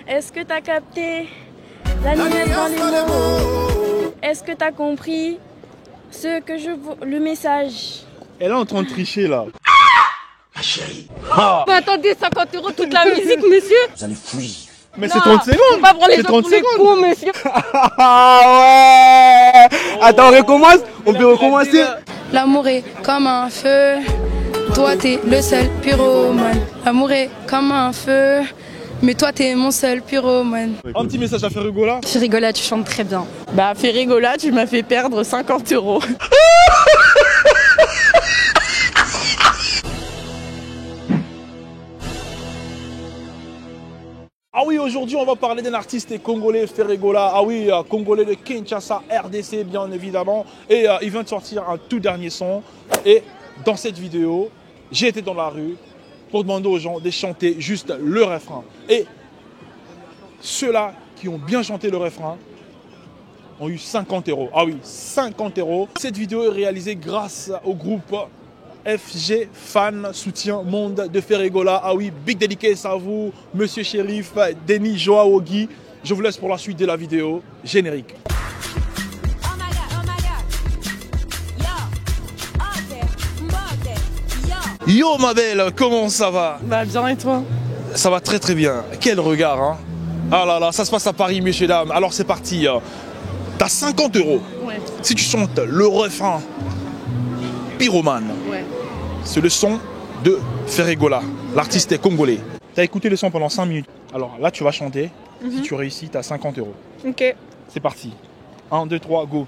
Est-ce que t'as capté la nuance dans les mots? Est-ce que t'as compris ce que je veux, le message? Elle est en train de tricher là. Ma chérie. Bah, attendez, 50 € toute la musique, monsieur. Vous allez fuir. Mais c'est 30 secondes. On va prendre les gens pour les cons, monsieur. Ah ouais. Attends, on recommence. On peut recommencer. L'amour est comme un feu, toi t'es le seul pyromane. L'amour est comme un feu, mais toi t'es mon seul pyromane. Un petit message à Ferrigola. Ferigola, tu chantes très bien. Bah, Ferigola, tu m'as fait perdre 50 €. Ah oui, aujourd'hui on va parler d'un artiste congolais, Ferrigola. Ah oui, congolais de Kinshasa, RDC bien évidemment. Et il vient de sortir un tout dernier son. Et dans cette vidéo, j'ai été dans la rue pour demander aux gens de chanter juste le refrain. Et ceux-là qui ont bien chanté le refrain ont eu 50 €. Ah oui, 50 €. Cette vidéo est réalisée grâce au groupe FG Fan Soutien Monde de Ferrigola. Ah oui, big dédicace à vous, Monsieur Shérif, Denis, Joao, Guy. Je vous laisse pour la suite de la vidéo. Générique. Yo ma belle, comment ça va? Bah, bien, et toi? Ça va très très bien. Quel regard, hein? Ah là là, ça se passe à Paris, messieurs, dames. Alors c'est parti. T'as 50 €. Ouais. Si tu chantes le refrain Pyromane. Ouais. C'est le son de Ferrigola. L'artiste est congolais. Tu as écouté le son pendant 5 minutes. Alors là, tu vas chanter. Si tu réussis, tu as 50 €. Ok. C'est parti. 1, 2, 3, go.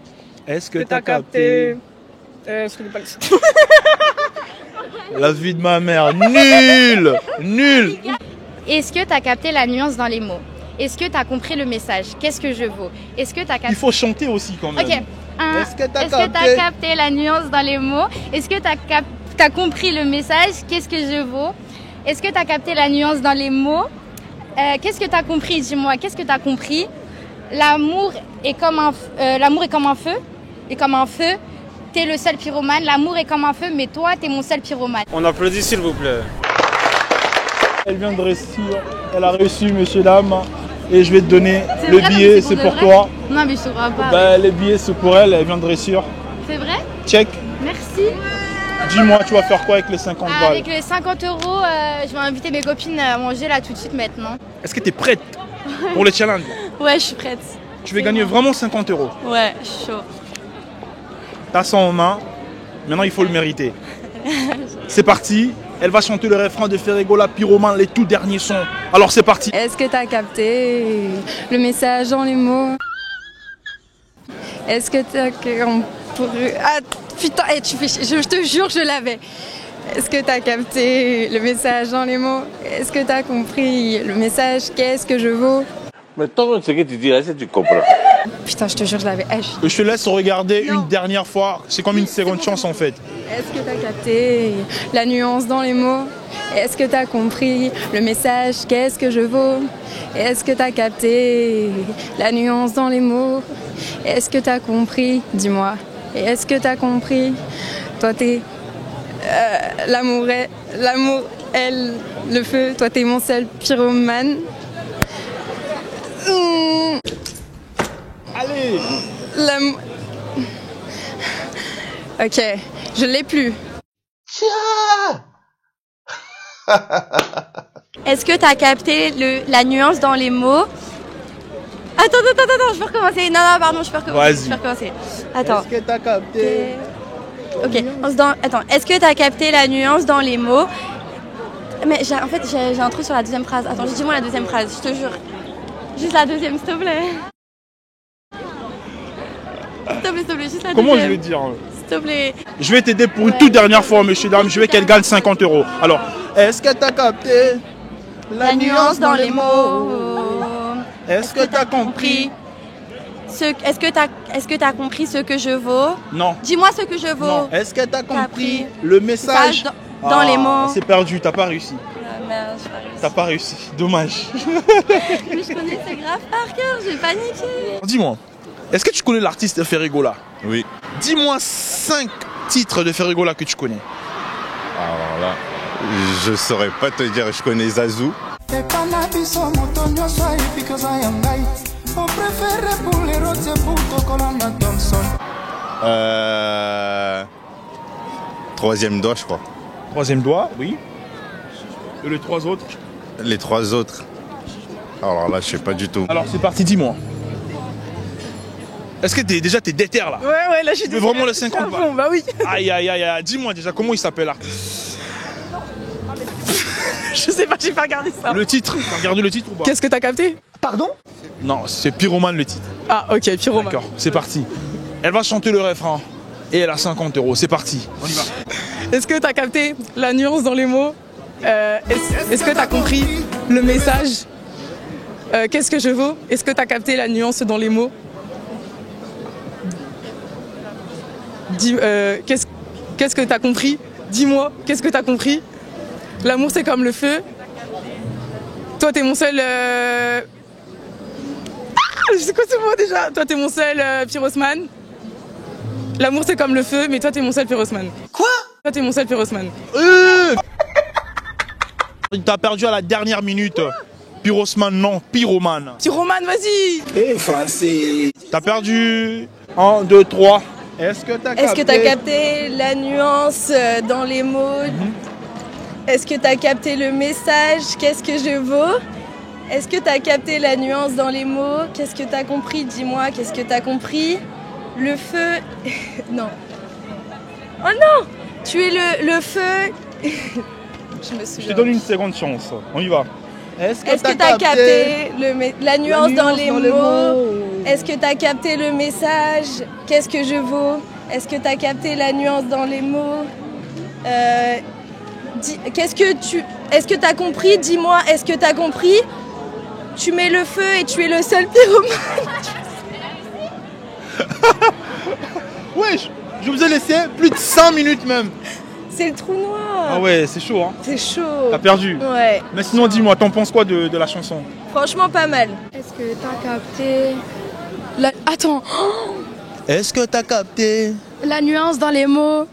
Est-ce que tu T'as as capté je connais pas le son. la vie de ma mère? Nul. Nul. Est-ce que tu as capté la nuance dans les mots? Est-ce que tu as compris le message? Qu'est-ce que je vaux? Est-ce que tu as capté... Il faut chanter aussi quand même. Ok. Est-ce que tu as Est-ce que tu as capté la nuance dans les mots? Est-ce que tu as compris le message? Qu'est-ce que je vaux? Est-ce que tu as capté la nuance dans les mots? Qu'est-ce que tu as compris? Dis-moi, qu'est-ce que tu as compris? L'amour est comme un feu. Et comme un feu, t'es le seul pyromane. L'amour est comme un feu, mais toi, t'es mon seul pyromane. On applaudit s'il vous plaît. Elle vient de réussir. Elle a réussi, monsieur, dame. Et je vais te donner C'est le vrai, non, billet, mais c'est de pour vrai. toi. Non, mais je te crois pas. Ben, les billets, c'est pour elle. Elle vient de réussir. C'est vrai? Check. Merci. Dis-moi, tu vas faire quoi avec les 50 balles? Avec les 50 €, je vais inviter mes copines à manger là tout de suite maintenant. Est-ce que tu es prête pour le challenge? Ouais, je suis prête. Tu veux gagner vraiment 50 €. Ouais, chaud. T'as ça en main. Maintenant, il faut le mériter. C'est parti. Elle va chanter le refrain de Ferrigola, Pyromane, les tout derniers sons. Alors, c'est parti. Est-ce que t'as capté le message dans les mots? Est-ce que t'as compris... Ah putain, tu fais... je te jure, je l'avais. Est-ce que t'as capté le message dans les mots? Est-ce que t'as compris le message? Qu'est-ce que je vaux? Mais toi, ce que tu dis là, c'est que tu comprends. Putain, je te jure, je l'avais. Je te laisse regarder Non. une dernière fois. C'est comme une seconde chance en fait. Est-ce que t'as capté la nuance dans les mots? Est-ce que t'as compris le message? Qu'est-ce que je vaux? Est-ce que t'as capté la nuance dans les mots? Est-ce que t'as compris? Dis-moi. Est-ce que t'as compris? Toi, t'es... l'amour est le feu. Toi, t'es mon seul pyromane. Allez. L'amour... Ok, je l'ai plus. Est-ce que t'as capté la nuance dans les mots? Attends, je peux recommencer. Non, pardon, je peux recommencer. Vas-y. Je peux recommencer. Attends. Est-ce que t'as capté? Ok, attends, est-ce que t'as capté la nuance dans les mots? Mais en fait, j'ai un truc sur la deuxième phrase. Attends, dis-moi la deuxième phrase, je te jure. Juste la deuxième, s'il te plaît. S'il te plaît, juste la deuxième. Comment je vais dire? S'il te plaît. Je vais t'aider pour une toute dernière fois, monsieur, dame. Je veux qu'elle gagne 50 €. Alors, est-ce que t'as capté La nuance dans les mots. Est-ce que t'as compris? Est-ce que t'as compris ce que je vaux? Non. Dis-moi ce que je vaux. Non. Est-ce que t'as compris compris le message? Dans les mots. C'est perdu, t'as pas réussi. Ah, merde, j'ai pas réussi. T'as pas réussi, dommage. Mais je connais c'est grave par cœur, j'ai paniqué. Dis-moi, est-ce que tu connais l'artiste Ferrigola? Oui. Dis-moi 5 titres de Ferrigola que tu connais. Alors là, je saurais pas te dire, je connais Zazou. Troisième doigt, je crois. Troisième doigt, oui. Et les trois autres? Les trois autres. Alors là, je sais pas du tout. Alors c'est parti, dis-moi. Est-ce que t'es déter là? Ouais, là je suis Tu veux vraiment le 50 balles? Bah oui. Aïe, aïe, aïe, aïe. Dis-moi déjà, comment il s'appelle l'artiste? Je sais pas, j'ai pas regardé ça. Le titre, t'as regardé le titre ou pas? Qu'est-ce que t'as capté? Pardon? Non, c'est Pyromane le titre. Ah ok, Pyromane. D'accord, c'est parti. Elle va chanter le refrain et elle a 50 €. C'est parti, on y va. Est-ce que t'as capté la nuance dans les mots? Est-ce que t'as compris le message? Qu'est-ce que je vaux? Est-ce que t'as capté la nuance dans les mots? Qu'est-ce que t'as compris? Dis-moi, qu'est-ce que t'as compris? L'amour c'est comme le feu. Toi t'es mon seul... je sais quoi ce mot déjà? Toi t'es mon seul pyrosman. L'amour c'est comme le feu, mais toi t'es mon seul pyrosman. Quoi? Toi t'es mon seul pyrosman. T'as perdu à la dernière minute. Pyrosman, non, pyromane. Pyromane, vas-y. Français. T'as perdu. 1, 2, 3. Est-ce que t'as capté la nuance dans les mots? Est-ce que t'as capté le message? Qu'est-ce que je vaux? Est-ce que t'as capté la nuance dans les mots? Qu'est-ce que t'as compris? Dis-moi, qu'est-ce que t'as compris? Le feu... Non. Oh non! Tu es le feu... Je me souviens. Je te donne une seconde chance. On y va. Est-ce que t'as capté la nuance dans les mots? Est-ce que t'as capté le message? Qu'est-ce que je vaux? Est-ce que t'as capté la nuance dans les mots? Est-ce que t'as compris? Dis-moi, est-ce que t'as compris? Tu mets le feu et tu es le seul pyromane. Wesh, je vous ai laissé plus de 5 minutes même. C'est le trou noir. Ah ouais, c'est chaud hein. C'est chaud. T'as perdu. Ouais. Mais sinon dis-moi, t'en penses quoi de la chanson? Franchement pas mal. Est-ce que t'as capté Attends. Est-ce que t'as capté La nuance dans les mots.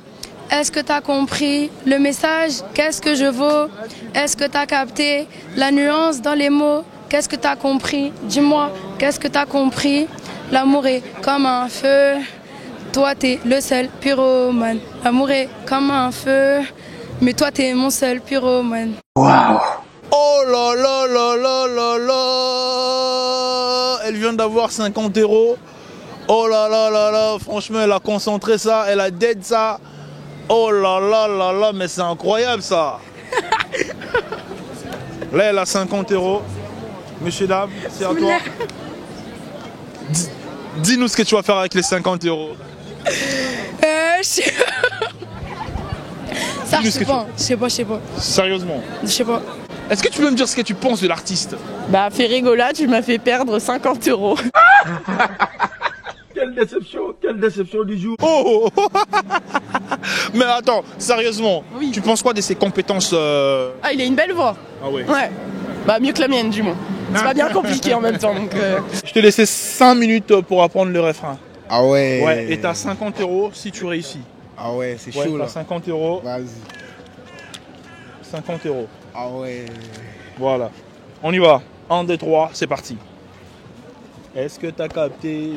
Est-ce que t'as compris le message? Qu'est-ce que je vaux? Est-ce que t'as capté la nuance dans les mots? Qu'est-ce que t'as compris? Dis-moi, qu'est-ce que t'as compris? L'amour est comme un feu. Toi t'es le seul pyromane. L'amour est comme un feu. Mais toi t'es mon seul pyromane. Waouh. Oh là là là là là là. Elle vient d'avoir 50 €. Oh là là là là. Franchement, elle a concentré ça. Elle a dead ça. Oh là là là là. Mais c'est incroyable ça. Là, elle a 50 €. Messieurs, dames, c'est à toi. Dis-nous ce que tu vas faire avec les 50 €. Ça, je sais pas. Sérieusement. Je sais pas. Est-ce que tu peux me dire ce que tu penses de l'artiste? Bah Ferrigola, tu m'as fait perdre 50 €. Quelle déception du jour. Oh. Mais attends, sérieusement, Oui. tu penses quoi de ses compétences Ah, il a une belle voix. Ah ouais. Ouais. Bah mieux que la mienne du moins. C'est pas bien compliqué en même temps donc... Je t'ai laissé 5 minutes pour apprendre le refrain. Ah ouais. Ouais, et t'as 50 € si tu réussis. Ah ouais, c'est Ouais, chaud là. t'as 50 €. Vas-y. 50 €. Ah ouais. Voilà. On y va. 1, 2, 3, c'est parti. Est-ce que t'as capté?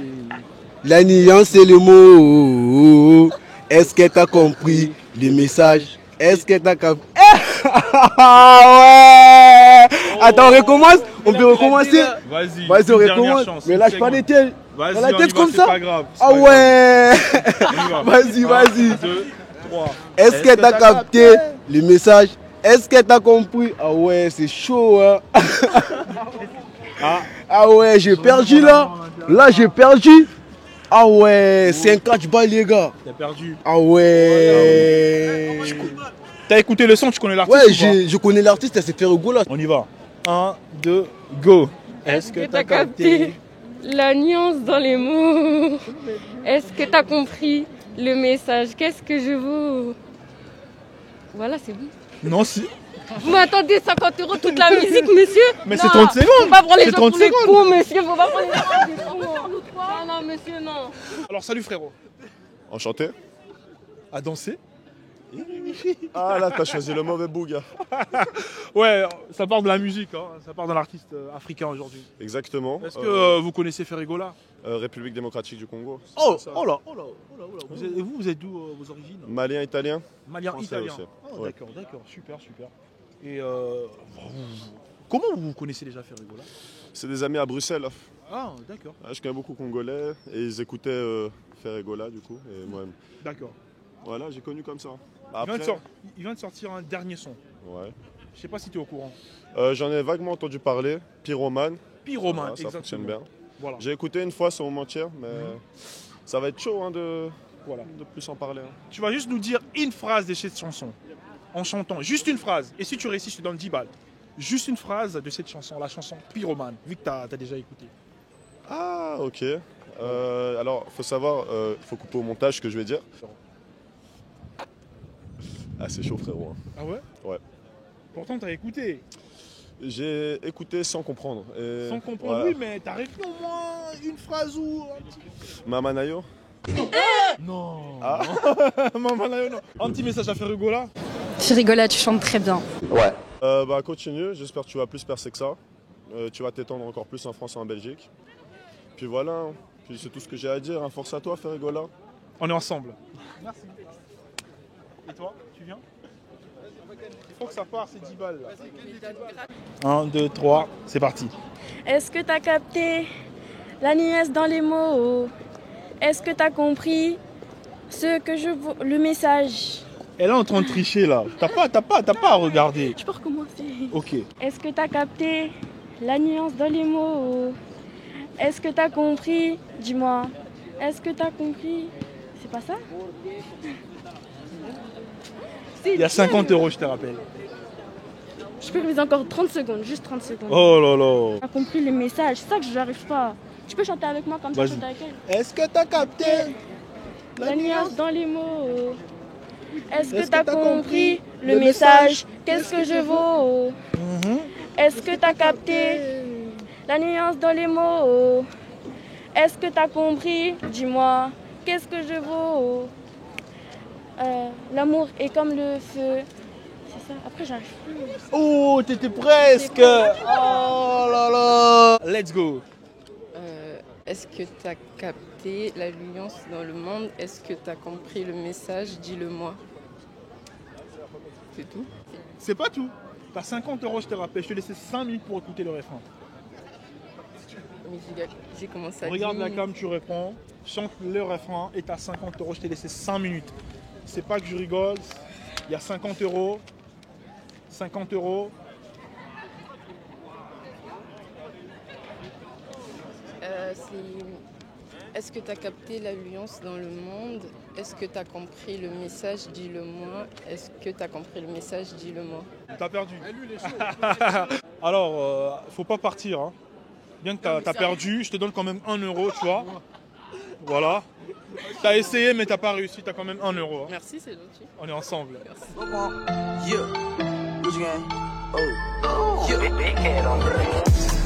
La nuance et le mot. Est-ce que t'as compris le message? Est-ce que t'as capté? Ah ouais. Attends, on recommence? On peut recommencer? Vas-y, Vas-y, on une dernière recommence. chance, Mais lâche une pas seconde. des têtes. Vas-y, Dans la on tête y va, comme c'est ça? pas grave. Ah ouais. On y va. Vas-y, vas-y. 1, 2, 3. Est-ce que t'as capté le message? Est-ce que t'as compris? Ah ouais, c'est chaud hein. Ah ouais, j'ai perdu là. Là, j'ai perdu. Ah ouais, 50 balles les gars. T'as perdu. Ah ouais. T'as écouté le son, tu connais l'artiste? Ouais, je connais l'artiste, c'est Ferrigola. On y va. 1, 2, go. Est-ce que t'as capté? La nuance dans les mots. Est-ce que t'as compris le message? Qu'est-ce que je vaux? Voilà, c'est bon. Non, si. Vous m'attendez 50 € toute la musique, monsieur? Mais Non, c'est 30 secondes. Faut pas prendre les C'est gens 30 pour les secondes. cons, monsieur. Faut pas prendre les gens pour les cons. Non, monsieur, non. Alors, salut frérot. Enchanté. À danser. Ah là, t'as choisi le mauvais bout, gars. Ouais, ça part de la musique, hein. Ça part d'un artiste africain aujourd'hui. Exactement. Est-ce que vous connaissez Ferregola? République démocratique du Congo. Oh, ça. oh là. Et vous êtes d'où vos origines? Malien, italien. Malien, Français italien. aussi. Oh, Ouais. d'accord, super. Et comment vous connaissez déjà Ferregola? C'est des amis à Bruxelles. Là. Ah, d'accord. Je connais beaucoup Congolais et ils écoutaient Ferregola du coup. Et moi, D'accord. voilà, j'ai connu comme ça. Il vient de sortir un dernier son. Ouais. Je sais pas si tu es au courant. J'en ai vaguement entendu parler. Pyromane. Pyromane, Voilà, ça fonctionne bien. Voilà. J'ai écouté une fois sans vous mentir, mais ça va être chaud hein, de plus en parler. Hein. Tu vas juste nous dire une phrase de cette chanson, en chantant, juste une phrase. Et si tu réussis, je te donne 10 balles. Juste une phrase de cette chanson, la chanson Pyromane, vu que tu as déjà écouté. Ah, ok. Alors, faut savoir, faut couper au montage ce que je vais dire. Ah, c'est chaud, frérot. Hein. Ah ouais? Ouais. Pourtant, tu as écouté. J'ai écouté sans comprendre. Et Sans comprendre, voilà. oui, mais t'as réussi au moins une phrase ou un petit... Mamanayo. Non. Ah. Maman, là, non. Un petit message à Ferregola. Ferregola, tu chantes très bien. Bah, continue, j'espère que tu vas plus percer que ça. Tu vas t'étendre encore plus en France et en Belgique. Puis voilà, hein. Puis c'est tout ce que j'ai à dire. Hein. Force à toi, Ferregola. On est ensemble. Merci. Et toi, tu viens? Il faut que ça parte, c'est 10 balles. Là. 1, 2, 3, c'est parti. Est-ce que t'as capté la nièce dans les mots? Est-ce que t'as compris ce que je veux, le message? Elle est en train de tricher là. T'as pas à regarder. Je peux recommencer. Ok. Est-ce que t'as capté la nuance dans les mots? Est-ce que t'as compris? Dis-moi. Est-ce que t'as compris? C'est pas ça? Il y a 50 €, je te rappelle. Je peux réviser encore 30 secondes, juste 30 secondes. Oh là là. T'as compris le message, c'est ça que je n'arrive pas. Tu peux chanter avec moi comme ça, Vas-y. chanter avec elle. Est-ce que t'as capté La nuance dans les mots. Est-ce que t'as compris le message? Qu'est-ce que je vaux? Est-ce que t'as capté la nuance dans les mots? Est-ce que t'as compris? Dis-moi, qu'est-ce que je vaux? L'amour est comme le feu. C'est ça. Après, j'arrive plus. Oh, t'étais presque. Oh là là. Let's go. Est-ce que tu as capté la nuance dans le monde? Est-ce que tu as compris le message? Dis-le-moi. C'est tout? C'est pas tout. T'as 50 €, je te rappelle. Je te laissais 5 minutes pour écouter le refrain. Mais j'ai commencé à Regarde la dire- cam, tu réponds. Chante le refrain et t'as 50 €. Je t'ai laissé 5 minutes. C'est pas que je rigole. Il y a 50 €. 50 €. Est-ce que tu as capté la nuance dans le monde? Est-ce que tu as compris le message? Dis-le-moi. Est-ce que tu as compris le message? Dis-le-moi. T'as perdu. Alors, faut pas partir. Hein. Bien que t'as perdu, je te donne quand même 1 €, tu vois. Voilà. T'as essayé, mais t'as pas réussi. T'as quand même 1 €. Hein. Merci, c'est gentil. On est ensemble.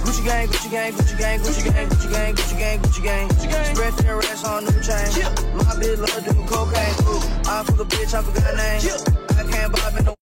Gucci gang, Gucci gang, Gucci gang, Gucci gang, Gucci gang, Gucci gang, Gucci gang. Spread their racks on new chain. My bitch love doing cocaine. I fuck a bitch, I forgot her name. I can't buy no.